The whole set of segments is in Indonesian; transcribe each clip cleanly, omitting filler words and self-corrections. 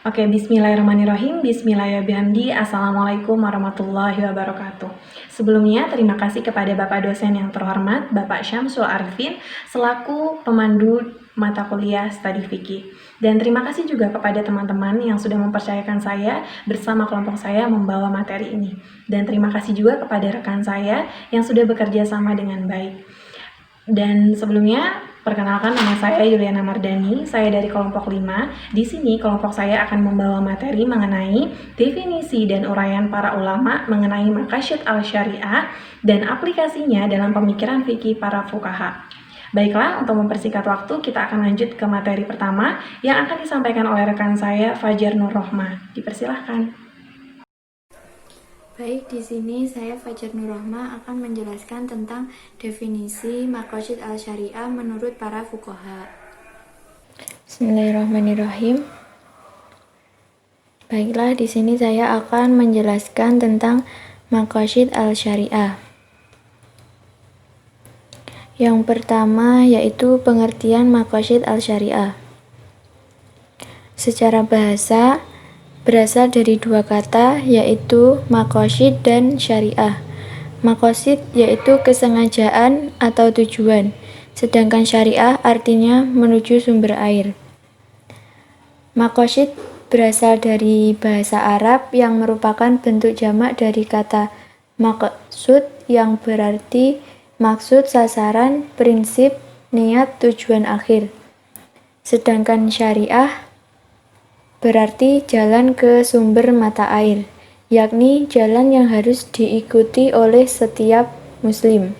Oke, bismillahirrahmanirrahim. Bismillahirrahmanirrahim. Assalamualaikum warahmatullahi wabarakatuh. Sebelumnya, terima kasih kepada Bapak dosen yang terhormat, Bapak Syamsul Arifin, selaku pemandu mata kuliah Studi Fikih. Dan terima kasih juga kepada teman-teman yang sudah mempercayakan saya bersama kelompok saya membawa materi ini. Dan terima kasih juga kepada rekan saya yang sudah bekerja sama dengan baik. Dan sebelumnya, perkenalkan nama saya Yuliana Mardani, saya dari kelompok 5. Di sini kelompok saya akan membawa materi mengenai definisi dan uraian para ulama mengenai maqasid al-syariah dan aplikasinya dalam pemikiran fikih para fuqaha. Baiklah, untuk mempersingkat waktu, kita akan lanjut ke materi pertama yang akan disampaikan oleh rekan saya Fajar Nur Rohmah. Dipersilahkan. Baik, di sini saya Fajar Nur Rahma akan menjelaskan tentang definisi maqasid al-syariah menurut para fuqaha. Bismillahirrahmanirrahim. Baiklah, di sini saya akan menjelaskan tentang maqasid al-syariah. Yang pertama yaitu pengertian maqasid al-syariah. Secara bahasa, berasal dari dua kata yaitu maqasid dan syariah. Maqasid yaitu kesengajaan atau tujuan, sedangkan syariah artinya menuju sumber air. Maqasid berasal dari bahasa Arab yang merupakan bentuk jamak dari kata maqsud yang berarti maksud, sasaran, prinsip, niat, tujuan akhir. Sedangkan syariah berarti jalan ke sumber mata air, yakni jalan yang harus diikuti oleh setiap muslim.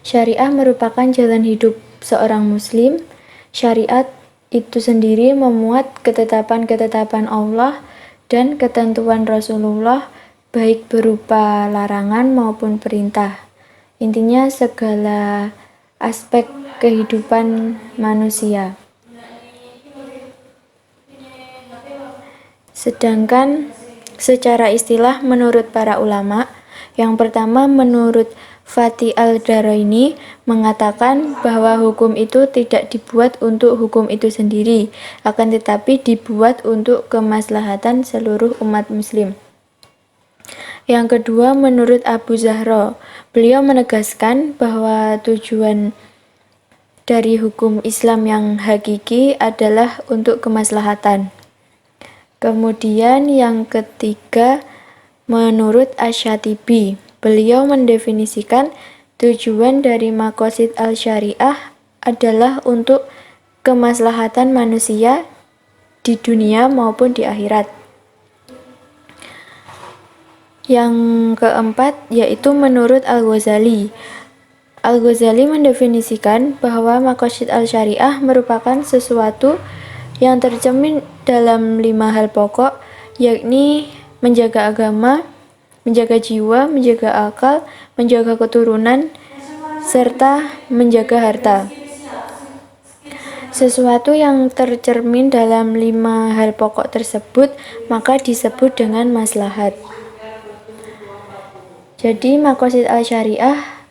Syariah merupakan jalan hidup seorang muslim. Syariat itu sendiri memuat ketetapan-ketetapan Allah dan ketentuan Rasulullah, baik berupa larangan maupun perintah. Intinya segala aspek kehidupan manusia. Sedangkan secara istilah menurut para ulama, yang pertama menurut Fatih Al-Daraini mengatakan bahwa hukum itu tidak dibuat untuk hukum itu sendiri, akan tetapi dibuat untuk kemaslahatan seluruh umat muslim. Yang kedua menurut Abu Zahra, beliau menegaskan bahwa tujuan dari hukum Islam yang hakiki adalah untuk kemaslahatan. Kemudian yang ketiga, menurut Asy-Syatibi, beliau mendefinisikan tujuan dari maqasid al-syariah adalah untuk kemaslahatan manusia di dunia maupun di akhirat. Yang keempat yaitu menurut Al-Ghazali. Al-Ghazali mendefinisikan bahwa maqasid al-syariah merupakan sesuatu yang tercermin dalam 5 hal pokok, yakni menjaga agama, menjaga jiwa, menjaga akal, menjaga keturunan, serta menjaga harta. Sesuatu yang tercermin dalam 5 hal pokok tersebut maka disebut dengan maslahat. Jadi maqasid al-syariah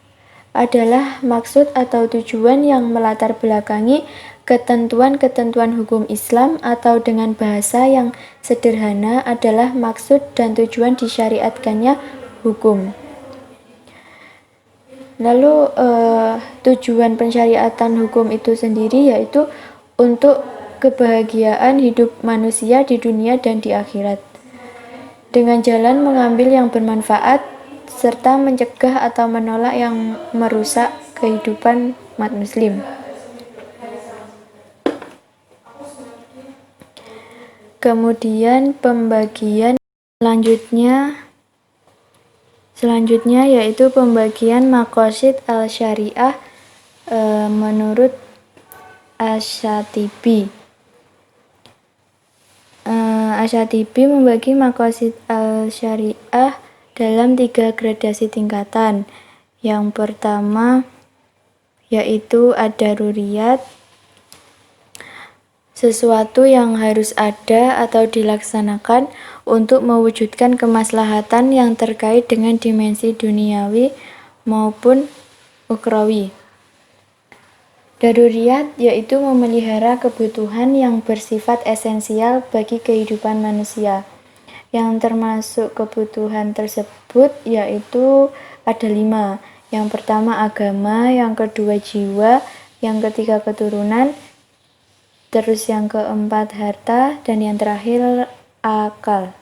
adalah maksud atau tujuan yang melatar belakangi ketentuan-ketentuan hukum Islam, atau dengan bahasa yang sederhana adalah maksud dan tujuan disyariatkannya hukum. Lalu tujuan pensyariatan hukum itu sendiri yaitu untuk kebahagiaan hidup manusia di dunia dan di akhirat, dengan jalan mengambil yang bermanfaat serta mencegah atau menolak yang merusak kehidupan umat muslim. Kemudian pembagian selanjutnya yaitu pembagian maqasid al-syariah menurut Asy-Syatibi. Asy-Syatibi membagi maqasid al-syariah dalam 3 gradasi tingkatan. Yang pertama yaitu ad-daruriyat, sesuatu yang harus ada atau dilaksanakan untuk mewujudkan kemaslahatan yang terkait dengan dimensi duniawi maupun ukhrawi. Daruriyat yaitu memelihara kebutuhan yang bersifat esensial bagi kehidupan manusia. Yang termasuk kebutuhan tersebut yaitu ada 5. Yang pertama agama, yang kedua jiwa, yang ketiga keturunan, terus yang keempat harta, dan yang terakhir akal.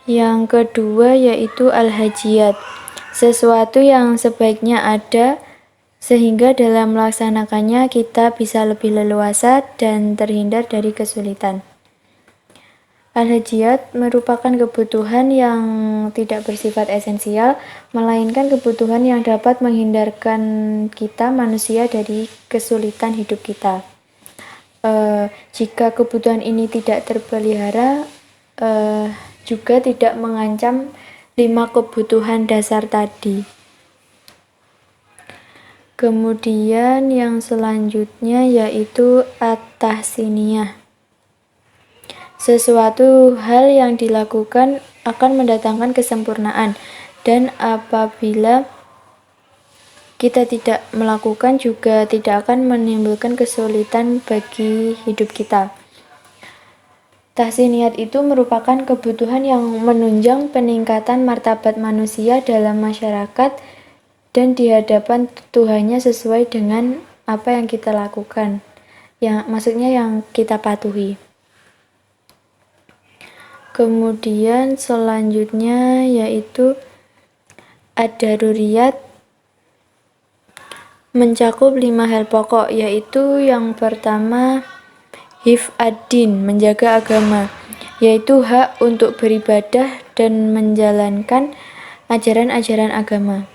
Yang kedua yaitu al-hajiyat, sesuatu yang sebaiknya ada sehingga dalam melaksanakannya kita bisa lebih leluasa dan terhindar dari kesulitan. Al-hajiyat merupakan kebutuhan yang tidak bersifat esensial, melainkan kebutuhan yang dapat menghindarkan kita manusia dari kesulitan hidup kita. Jika kebutuhan ini tidak terpelihara, juga tidak mengancam 5 kebutuhan dasar tadi. Kemudian yang selanjutnya yaitu at-tahsiniyah. Sesuatu hal yang dilakukan akan mendatangkan kesempurnaan, dan apabila kita tidak melakukan juga tidak akan menimbulkan kesulitan bagi hidup kita. Tahsiniyat itu merupakan kebutuhan yang menunjang peningkatan martabat manusia dalam masyarakat dan di hadapan Tuhannya sesuai dengan apa yang kita lakukan, maksudnya yang kita patuhi. Kemudian selanjutnya yaitu ad-daruriyat, mencakup 5 hal pokok, yaitu yang pertama hifz ad-din, menjaga agama, yaitu hak untuk beribadah dan menjalankan ajaran-ajaran agama,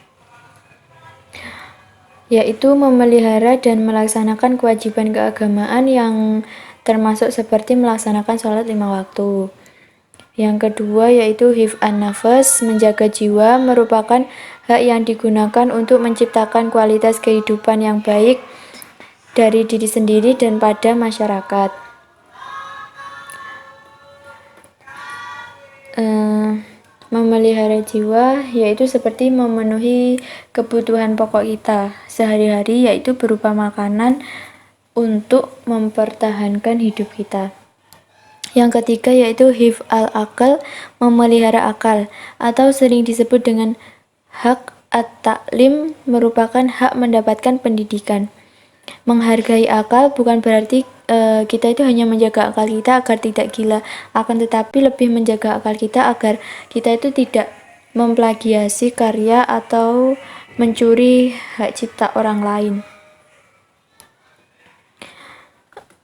yaitu memelihara dan melaksanakan kewajiban keagamaan yang termasuk seperti melaksanakan sholat 5 waktu. Yang kedua yaitu hifz an-nafas, menjaga jiwa, merupakan hak yang digunakan untuk menciptakan kualitas kehidupan yang baik dari diri sendiri dan pada masyarakat. Memelihara jiwa yaitu seperti memenuhi kebutuhan pokok kita sehari-hari, yaitu berupa makanan untuk mempertahankan hidup kita. Yang ketiga yaitu hifz al-aqal, memelihara akal, atau sering disebut dengan hak at-ta'lim, merupakan hak mendapatkan pendidikan. Menghargai akal bukan berarti kita itu hanya menjaga akal kita agar tidak gila, akan tetapi lebih menjaga akal kita agar kita itu tidak memplagiasi karya atau mencuri hak cipta orang lain.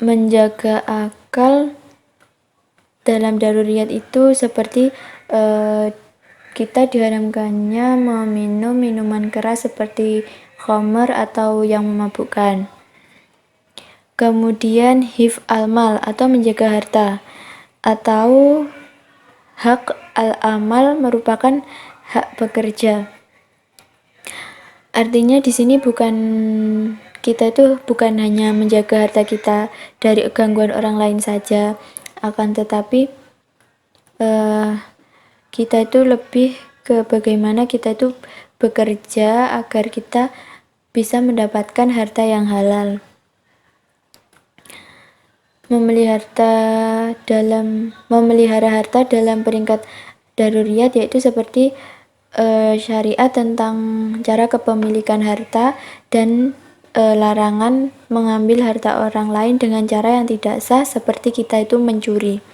Menjaga akal dalam daruriyat itu seperti kita diharamkannya meminum minuman keras seperti khamr atau yang memabukkan. Kemudian hifz al-mal, atau menjaga harta, atau hak al-amal, merupakan hak bekerja. Artinya di sini kita itu bukan hanya menjaga harta kita dari gangguan orang lain saja, akan tetapi kita itu lebih ke bagaimana kita itu bekerja agar kita bisa mendapatkan harta yang halal. Memelihara harta dalam peringkat daruriyat yaitu seperti syariat tentang cara kepemilikan harta dan larangan mengambil harta orang lain dengan cara yang tidak sah seperti kita itu mencuri.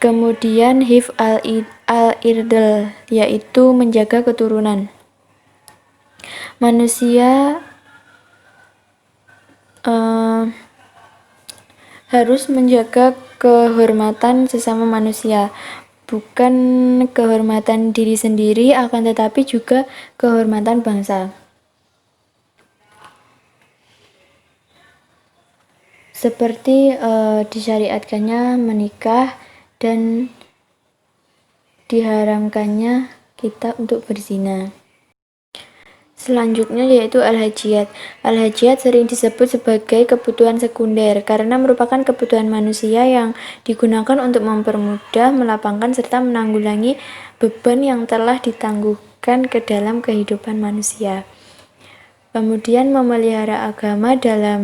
Kemudian hifz al-irdal yaitu menjaga keturunan. Manusia harus menjaga kehormatan sesama manusia, bukan kehormatan diri sendiri, akan tetapi juga kehormatan bangsa. Seperti disyariatkannya menikah dan diharamkannya kita untuk berzina. Selanjutnya yaitu al-hajiyat. Al-hajiyat sering disebut sebagai kebutuhan sekunder karena merupakan kebutuhan manusia yang digunakan untuk mempermudah, melapangkan, serta menanggulangi beban yang telah diterapkan ke dalam kehidupan manusia. Kemudian memelihara agama dalam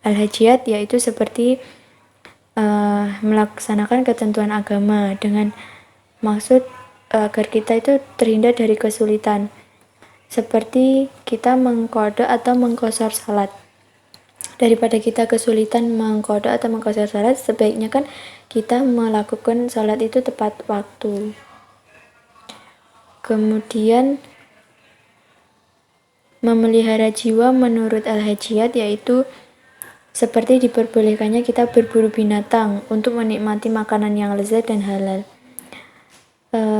al-hajiyat yaitu seperti melaksanakan ketentuan agama dengan maksud agar kita itu terhindar dari kesulitan, seperti kita mengqadha atau mengqashar salat. Daripada kita kesulitan mengqadha atau mengqashar salat, sebaiknya kan kita melakukan salat itu tepat waktu. Kemudian memelihara jiwa menurut al-hajiyat yaitu seperti diperbolehkannya kita berburu binatang untuk menikmati makanan yang lezat dan halal.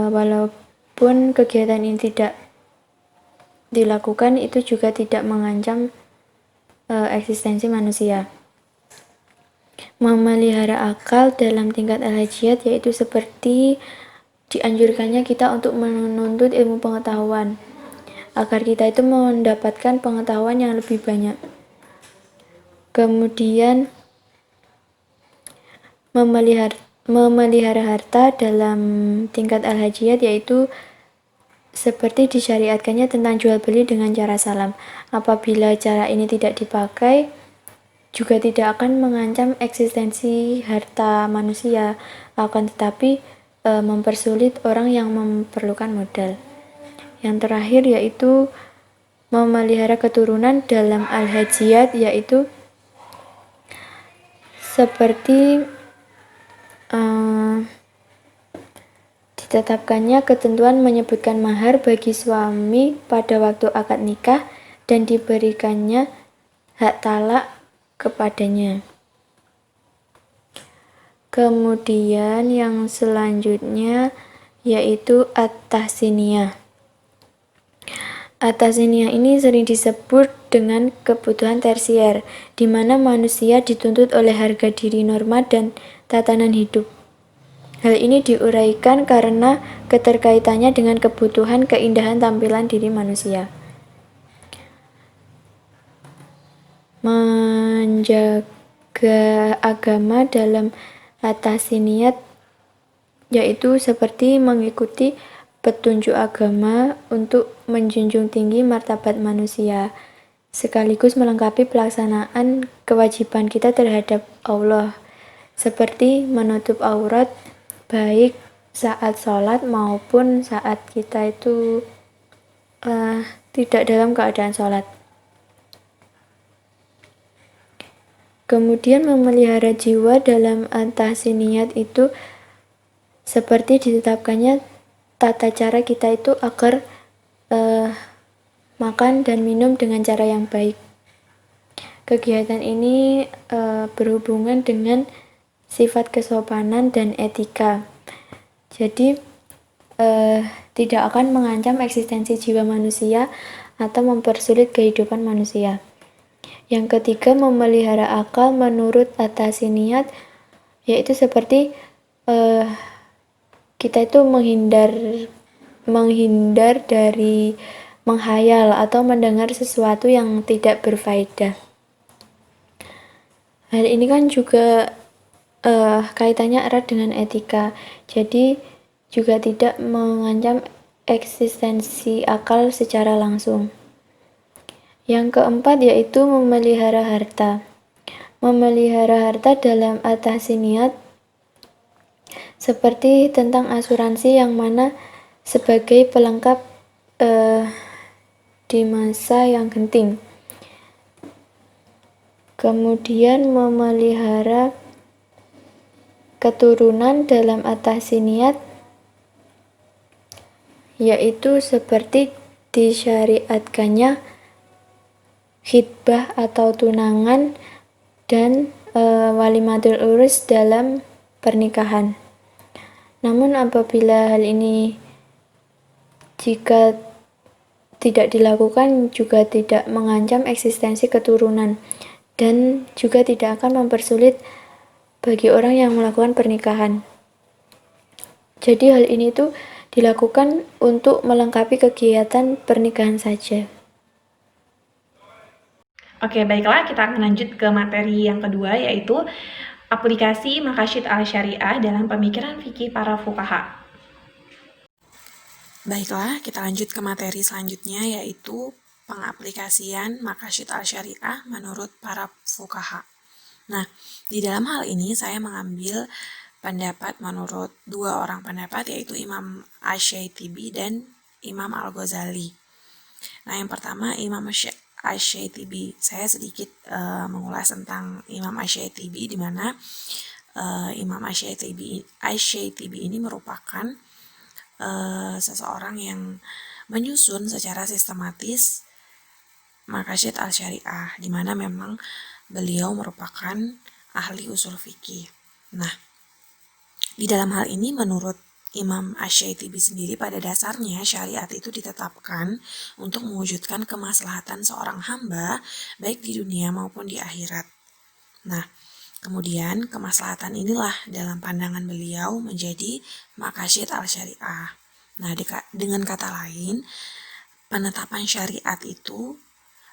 Walaupun kegiatan ini tidak dilakukan, itu juga tidak mengancam eksistensi manusia. Memelihara akal dalam tingkat al-hajiyat yaitu seperti dianjurkannya kita untuk menuntut ilmu pengetahuan agar kita itu mendapatkan pengetahuan yang lebih banyak. Kemudian memelihara harta dalam tingkat al-hajiyat yaitu seperti disyariatkannya tentang jual beli dengan cara salam. Apabila cara ini tidak dipakai, juga tidak akan mengancam eksistensi harta manusia, akan tetapi mempersulit orang yang memerlukan modal. Yang terakhir yaitu memelihara keturunan dalam al-hajiyat yaitu seperti ditetapkannya ketentuan menyebutkan mahar bagi suami pada waktu akad nikah dan diberikannya hak talak kepadanya. Kemudian yang selanjutnya yaitu at-tahsiniyah. At-tahsiniyah ini sering disebut dengan kebutuhan tersier, di mana manusia dituntut oleh harga diri, norma, dan tatanan hidup. Hal ini diuraikan karena keterkaitannya dengan kebutuhan keindahan tampilan diri manusia. Menjaga agama dalam at-tahsiniyat yaitu seperti mengikuti petunjuk agama untuk menjunjung tinggi martabat manusia, sekaligus melengkapi pelaksanaan kewajiban kita terhadap Allah, seperti menutup aurat baik saat sholat maupun saat kita itu tidak dalam keadaan sholat. Kemudian memelihara jiwa dalam at-tahsiniyat itu seperti ditetapkannya tata cara kita itu agar makan dan minum dengan cara yang baik. Kegiatan ini berhubungan dengan sifat kesopanan dan etika. Jadi tidak akan mengancam eksistensi jiwa manusia atau mempersulit kehidupan manusia. Yang ketiga, memelihara akal menurut at-tahsiniyat yaitu seperti kita itu menghindar dari menghayal atau mendengar sesuatu yang tidak berfaedah. Hal ini kan juga kaitannya erat dengan etika, jadi juga tidak mengancam eksistensi akal secara langsung. Yang keempat yaitu memelihara harta. Memelihara harta dalam at-tahsiniyat seperti tentang asuransi yang mana sebagai pelengkap di masa yang genting. Kemudian memelihara keturunan dalam at-tahsiniyat yaitu seperti disyariatkannya khitbah atau tunangan dan walimatul urus dalam pernikahan. Namun apabila hal ini jika tidak dilakukan juga tidak mengancam eksistensi keturunan dan juga tidak akan mempersulit bagi orang yang melakukan pernikahan. Jadi hal ini tuh dilakukan untuk melengkapi kegiatan pernikahan saja. Oke, baiklah, kita akan lanjut ke materi yang kedua, yaitu aplikasi Maqasid al-Syariah dalam pemikiran fikih para fuqaha. Baiklah, kita lanjut ke materi selanjutnya, yaitu pengaplikasian maqasid al-syariah menurut para fuqaha. Nah, di dalam hal ini saya mengambil pendapat menurut dua orang pendapat, yaitu Imam Asy-Syaitibi dan Imam Al-Ghazali. Nah, yang pertama Imam Asy-Syaitibi. Saya sedikit mengulas tentang Imam Asy-Syaitibi, di mana Imam Asy-Syaitibi ini merupakan seseorang yang menyusun secara sistematis maqasid al-syariah, di mana memang beliau merupakan ahli usul fikih. Nah, di dalam hal ini menurut Imam Asy-Syaitibi sendiri, pada dasarnya syariat itu ditetapkan untuk mewujudkan kemaslahatan seorang hamba baik di dunia maupun di akhirat. Nah, kemudian kemaslahatan inilah dalam pandangan beliau menjadi maqasid al-syariah. Nah, dengan kata lain, penetapan syariat itu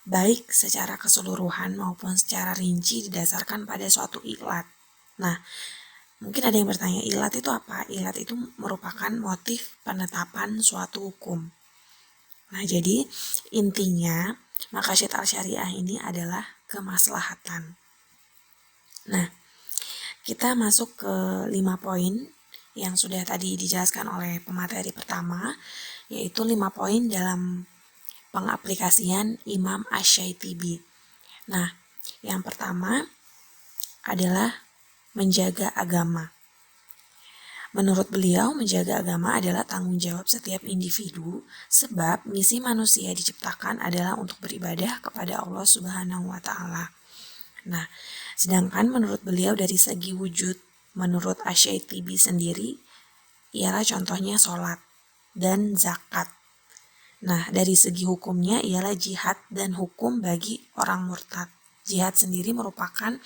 baik secara keseluruhan maupun secara rinci didasarkan pada suatu ilat. Nah, mungkin ada yang bertanya, ilat itu apa? Ilat itu merupakan motif penetapan suatu hukum. Nah, jadi intinya maqasid al-syariah ini adalah kemaslahatan. Nah, kita masuk ke 5 poin yang sudah tadi dijelaskan oleh pemateri pertama, yaitu 5 poin dalam pengaplikasian Imam Asy-Syaitibi. Nah, yang pertama adalah menjaga agama. Menurut beliau, menjaga agama adalah tanggung jawab setiap individu, sebab misi manusia diciptakan adalah untuk beribadah kepada Allah Subhanahu wa Ta'ala. Nah, sedangkan menurut beliau dari segi wujud, menurut Asy-Syaitibi sendiri, ialah contohnya sholat dan zakat. Nah, dari segi hukumnya ialah jihad dan hukum bagi orang murtad. Jihad sendiri merupakan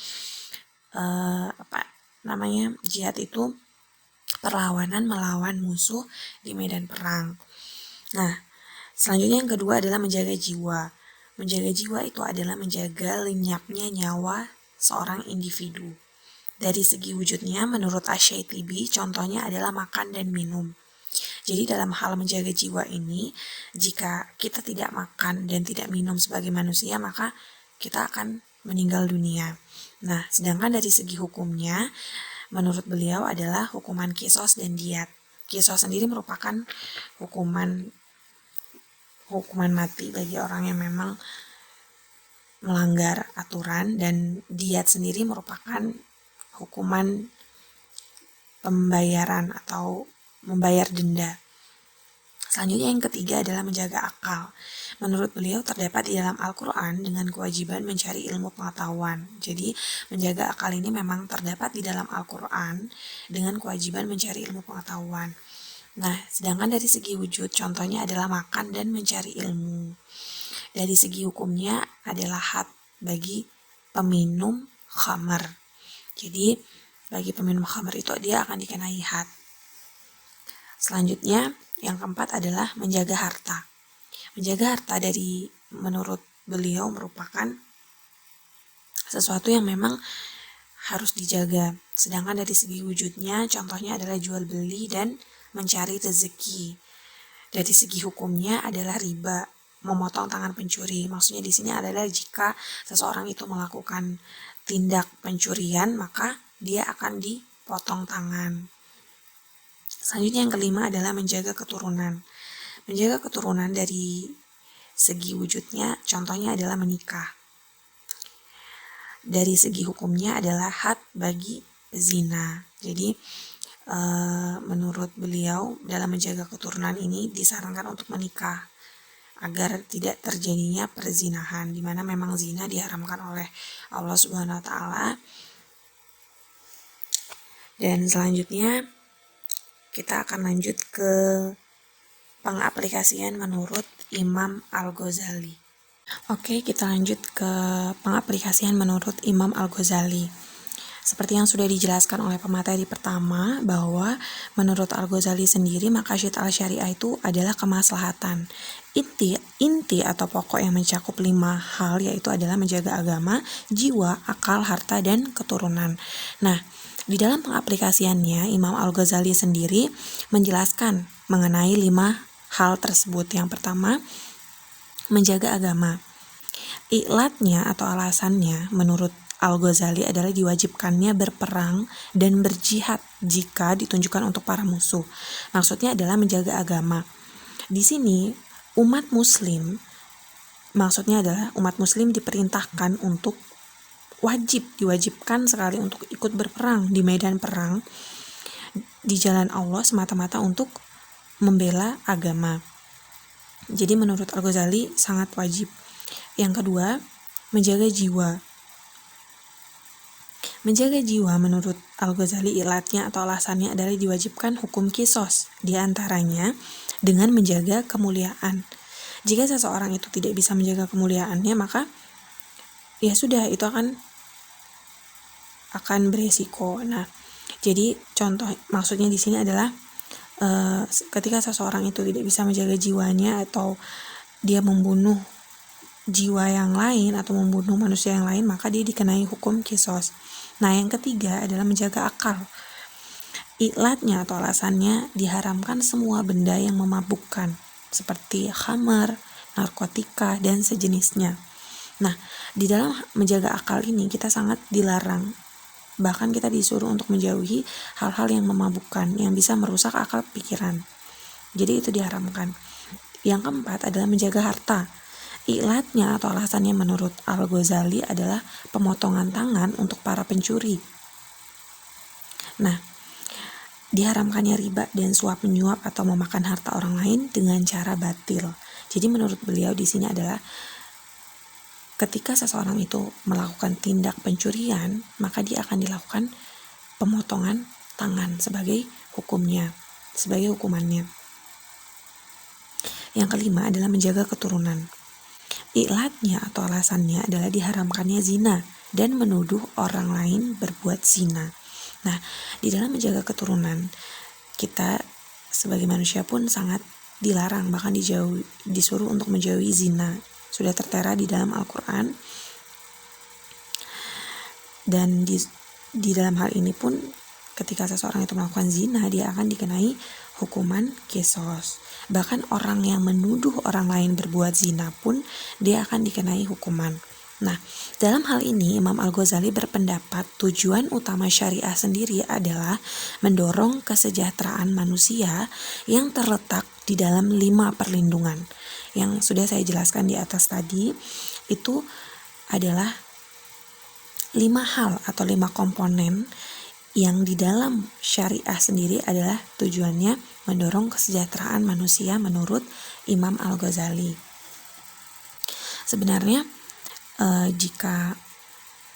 jihad itu perlawanan melawan musuh di medan perang. Nah, selanjutnya yang kedua adalah menjaga jiwa. Menjaga jiwa itu adalah menjaga lenyapnya nyawa seorang individu. Dari segi wujudnya, menurut Asy-Syaitibi, contohnya adalah makan dan minum. Jadi dalam hal menjaga jiwa ini, jika kita tidak makan dan tidak minum sebagai manusia, maka kita akan meninggal dunia. Nah, sedangkan dari segi hukumnya, menurut beliau adalah hukuman qisas dan diyat. Qisas sendiri merupakan hukuman mati bagi orang yang memang melanggar aturan, dan diyat sendiri merupakan hukuman pembayaran atau membayar denda. Selanjutnya yang ketiga adalah menjaga akal. Menurut beliau terdapat di dalam Al-Quran dengan kewajiban mencari ilmu pengetahuan. Jadi menjaga akal ini memang terdapat di dalam Al-Quran dengan kewajiban mencari ilmu pengetahuan. Nah, sedangkan dari segi wujud contohnya adalah makan dan mencari ilmu. Dari segi hukumnya adalah had bagi peminum khamar. Jadi bagi peminum khamar itu dia akan dikenai had. Selanjutnya, yang keempat adalah menjaga harta. Menjaga harta menurut beliau merupakan sesuatu yang memang harus dijaga. Sedangkan dari segi wujudnya, contohnya adalah jual beli dan mencari rezeki. Dari segi hukumnya adalah riba, memotong tangan pencuri. Maksudnya di sini adalah jika seseorang itu melakukan tindak pencurian, maka dia akan dipotong tangan. Selanjutnya yang kelima adalah menjaga keturunan. Menjaga keturunan dari segi wujudnya, contohnya adalah menikah. Dari segi hukumnya adalah had bagi pezina. Jadi menurut beliau dalam menjaga keturunan ini disarankan untuk menikah agar tidak terjadinya perzinahan, di mana memang zina diharamkan oleh Allah Subhanahu wa Ta'ala. Dan selanjutnya kita akan lanjut ke pengaplikasian menurut Imam Al-Ghazali. Oke, kita lanjut ke pengaplikasian menurut Imam Al-Ghazali. Seperti yang sudah dijelaskan oleh pemateri pertama, bahwa menurut Al-Ghazali sendiri maqasid al-syariah itu adalah kemaslahatan. Inti atau pokok yang mencakup 5 hal yaitu adalah menjaga agama, jiwa, akal, harta, dan keturunan. Nah, di dalam pengaplikasiannya, Imam Al-Ghazali sendiri menjelaskan mengenai 5 hal tersebut. Yang pertama, menjaga agama. Ilatnya atau alasannya menurut Al-Ghazali adalah diwajibkannya berperang dan berjihad jika ditunjukkan untuk para musuh. Maksudnya adalah menjaga agama. Di sini umat muslim, maksudnya adalah umat muslim diperintahkan untuk diwajibkan sekali untuk ikut berperang di medan perang di jalan Allah semata-mata untuk membela agama. Jadi menurut Al-Ghazali sangat wajib. Yang kedua, menjaga jiwa. Menjaga jiwa menurut Al-Ghazali ilatnya atau alasannya adalah diwajibkan hukum kisos, di antaranya dengan menjaga kemuliaan. Jika seseorang itu tidak bisa menjaga kemuliaannya, maka ya sudah, itu akan beresiko. Nah, jadi contoh maksudnya di sini adalah ketika seseorang itu tidak bisa menjaga jiwanya atau dia membunuh jiwa yang lain atau membunuh manusia yang lain, maka dia dikenai hukum kisos. Nah, yang ketiga adalah menjaga akal. Ilatnya atau alasannya diharamkan semua benda yang memabukkan seperti khamar, narkotika, dan sejenisnya. Nah, di dalam menjaga akal ini kita sangat dilarang. Bahkan kita disuruh untuk menjauhi hal-hal yang memabukkan, yang bisa merusak akal pikiran. Jadi itu diharamkan. Yang keempat adalah menjaga harta. Ilatnya atau alasannya menurut Al-Ghazali adalah pemotongan tangan untuk para pencuri. Nah, diharamkannya riba dan suap menyuap atau memakan harta orang lain dengan cara batil. Jadi menurut beliau di sini adalah ketika seseorang itu melakukan tindak pencurian, maka dia akan dilakukan pemotongan tangan sebagai hukumnya, sebagai hukumannya. Yang kelima adalah menjaga keturunan. Ilatnya atau alasannya adalah diharamkannya zina dan menuduh orang lain berbuat zina. Nah, di dalam menjaga keturunan, kita sebagai manusia pun sangat dilarang, bahkan disuruh untuk menjauhi zina. Sudah tertera di dalam Al-Quran. Dan di dalam hal ini pun ketika seseorang itu melakukan zina, dia akan dikenai hukuman kisos. Bahkan orang yang menuduh orang lain berbuat zina pun dia akan dikenai hukuman. Nah, dalam hal ini Imam Al-Ghazali berpendapat tujuan utama syariah sendiri adalah mendorong kesejahteraan manusia yang terletak di dalam 5 perlindungan. Yang sudah saya jelaskan di atas tadi, itu adalah 5 hal atau 5 komponen yang di dalam syariah sendiri adalah tujuannya mendorong kesejahteraan manusia menurut Imam Al-Ghazali. Sebenarnya jika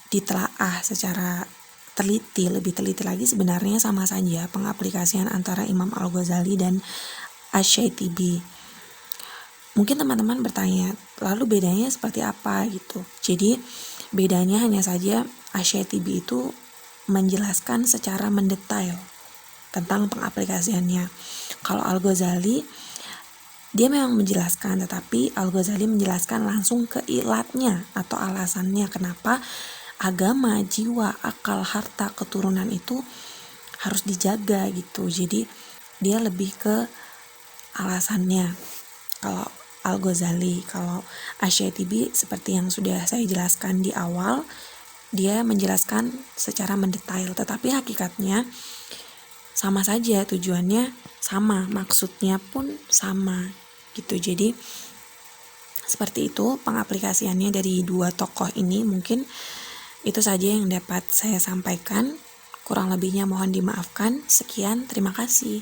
ditelaah secara lebih teliti lagi, sebenarnya sama saja pengaplikasian antara Imam Al-Ghazali dan Asy-Syaitibi. Mungkin teman-teman bertanya, lalu bedanya seperti apa gitu? Jadi bedanya hanya saja Asy-Syaitibi itu menjelaskan secara mendetail tentang pengaplikasiannya. Kalau Al-Ghazali dia memang menjelaskan, tetapi Al-Ghazali menjelaskan langsung ke ilatnya atau alasannya kenapa agama, jiwa, akal, harta, keturunan itu harus dijaga gitu. Jadi dia lebih ke alasannya. Kalau Al-Ghazali, kalau Asy-Syaitibi seperti yang sudah saya jelaskan di awal, dia menjelaskan secara mendetail, tetapi hakikatnya sama saja, tujuannya sama, maksudnya pun sama gitu. Jadi seperti itu pengaplikasiannya dari 2 tokoh ini. Mungkin itu saja yang dapat saya sampaikan, kurang lebihnya mohon dimaafkan. Sekian, terima kasih.